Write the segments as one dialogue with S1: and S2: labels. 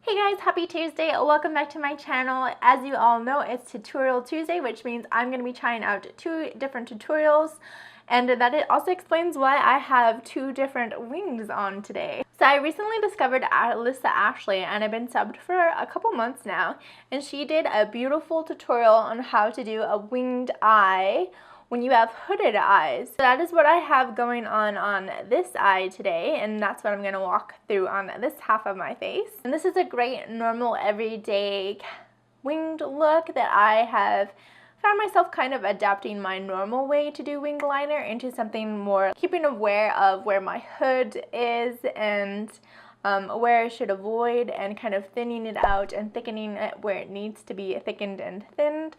S1: Hey guys, happy Tuesday. Welcome back to my channel. As you all know, it's Tutorial Tuesday, which means I'm going to be trying out 2 different tutorials, and that it also explains why I have 2 different wings on today. So I recently discovered Alissa Ashley, and I've been subbed for a couple months now, and she did a beautiful tutorial on how to do a winged eye when you have hooded eyes. So that is what I have going on this eye today, and that's what I'm going to walk through on this half of my face. And this is a great normal everyday winged look that I have found myself kind of adapting my normal way to do winged liner into something more keeping aware of where my hood is and where I should avoid, and kind of thinning it out and thickening it where it needs to be thickened and thinned.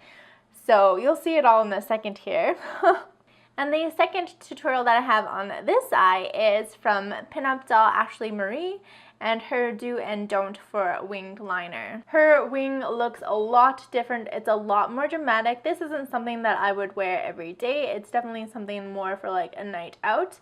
S1: So you'll see it all in a second here. And the second tutorial that I have on this eye is from PinupDollAshleyMarie and her do and don't for winged liner. Her wing looks a lot different. It's a lot more dramatic. This isn't something that I would wear every day. It's definitely something more for like a night out.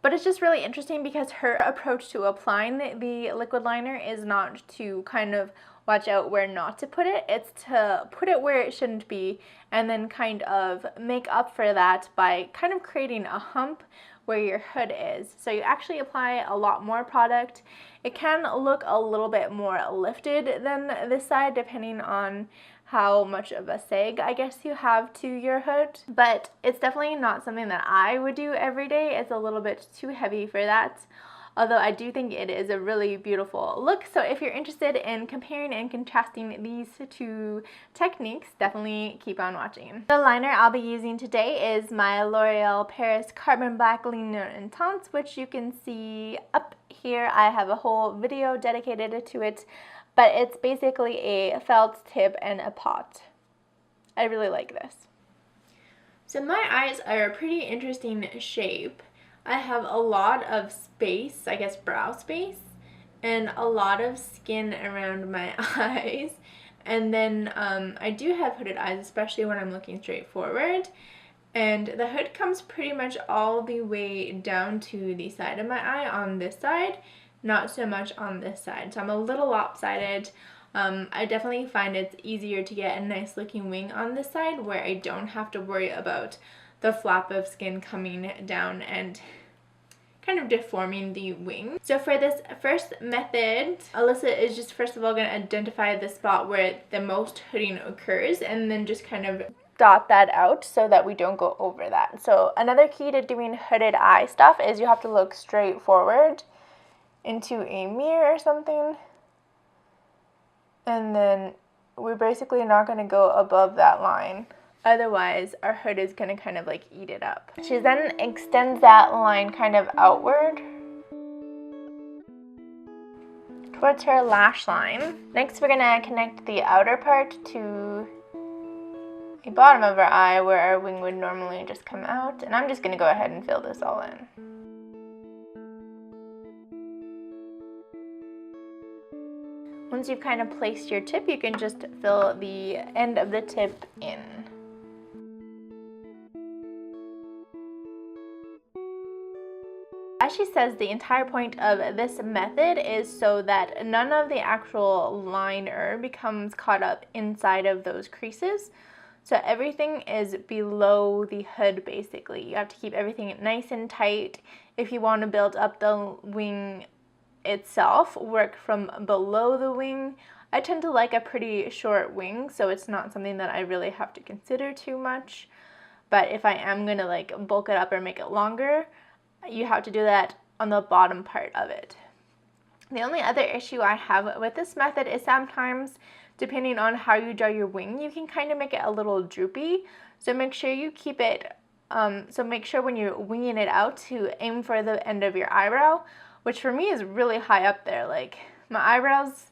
S1: But it's just really interesting because her approach to applying the liquid liner is not to kind of watch out where not to put it. It's to put it where it shouldn't be and then kind of make up for that by kind of creating a hump where your hood is. So you actually apply a lot more product. It can look a little bit more lifted than this side depending on how much of a sag I guess you have to your hood, but it's definitely not something that I would do every day. It's a little bit too heavy for that, although I do think it is a really beautiful look. So if you're interested in comparing and contrasting these 2 techniques, definitely keep on watching. The liner I'll be using today is my L'Oreal Paris Carbon Black Lumineux Intense, which you can see up here. I have a whole video dedicated to it, but it's basically a felt tip and a pot. I really like this. So my eyes are a pretty interesting shape. I have a lot of space, I guess brow space, and a lot of skin around my eyes. And then I do have hooded eyes, especially when I'm looking straight forward. And the hood comes pretty much all the way down to the side of my eye on this side, not so much on this side. So I'm a little lopsided. I definitely find it's easier to get a nice looking wing on this side where I don't have to worry about the flap of skin coming down and kind of deforming the wing. So for this first method, Alissa is just first of all going to identify the spot where the most hooding occurs and then just kind of dot that out so that we don't go over that. So another key to doing hooded eye stuff is you have to look straight forward into a mirror or something, and then we're basically not going to go above that line. Otherwise, our hood is going to kind of like eat it up. She then extends that line kind of outward towards her lash line. Next, we're going to connect the outer part to the bottom of our eye where our wing would normally just come out. And I'm just going to go ahead and fill this all in. Once you've kind of placed your tip, you can just fill the end of the tip in. As she says, the entire point of this method is so that none of the actual liner becomes caught up inside of those creases. So everything is below the hood basically. You have to keep everything nice and tight. If you want to build up the wing itself, work from below the wing. I tend to like a pretty short wing, so it's not something that I really have to consider too much. But if I am going to like bulk it up or make it longer, you have to do that on the bottom part of it. The only other issue I have with this method is sometimes, depending on how you draw your wing, you can kind of make it a little droopy. So make sure you keep it, make sure when you're winging it out to aim for the end of your eyebrow, which for me is really high up there. Like my eyebrows,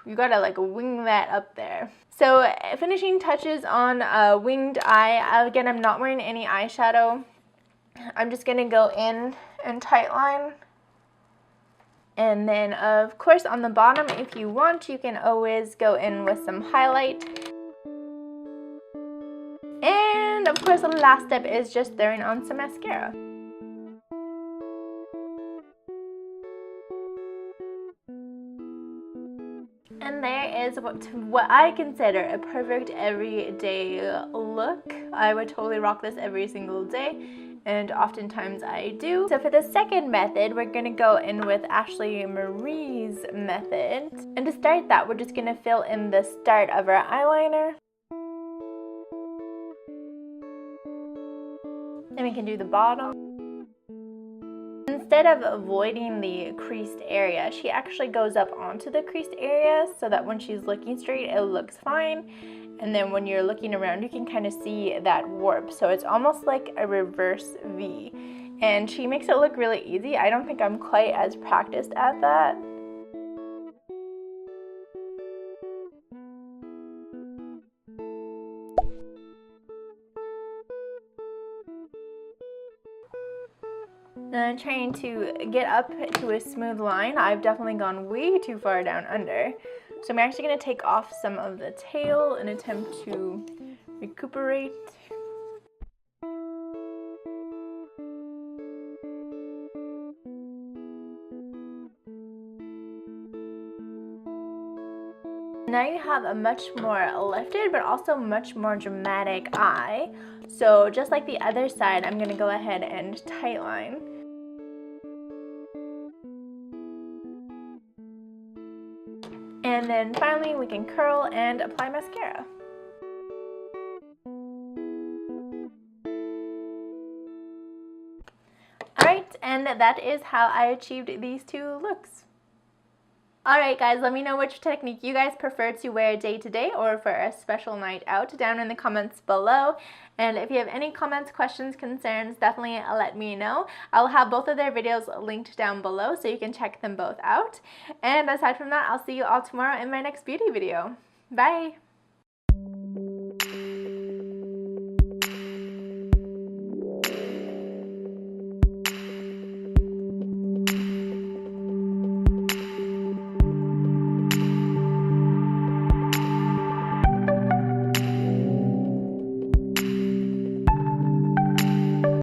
S1: you gotta like wing that up there. So finishing touches on a winged eye. Again, I'm not wearing any eyeshadow. I'm just gonna go in and tightline. And then of course on the bottom, if you want, you can always go in with some highlight. And of course the last step is just throwing on some mascara. And there is what I consider a perfect everyday look. I would totally rock this every single day, and oftentimes I do. So for the second method, we're gonna go in with AshleyMarie's method. And to start that, we're just gonna fill in the start of our eyeliner. And we can do the bottom. Instead of avoiding the creased area, she actually goes up onto the creased area so that when she's looking straight, it looks fine. And then when you're looking around, you can kind of see that warp. So it's almost like a reverse V. And she makes it look really easy. I don't think I'm quite as practiced at that. And I'm trying to get up to a smooth line. I've definitely gone way too far down under. So I'm actually going to take off some of the tail and attempt to recuperate. Now you have a much more lifted but also much more dramatic eye. So just like the other side, I'm going to go ahead and tightline. And then finally we can curl and apply mascara. Alright, and that is how I achieved these two looks. Alright guys, let me know which technique you guys prefer to wear day to day or for a special night out down in the comments below. And if you have any comments, questions, concerns, definitely let me know. I'll have both of their videos linked down below so you can check them both out. And aside from that, I'll see you all tomorrow in my next beauty video. Bye!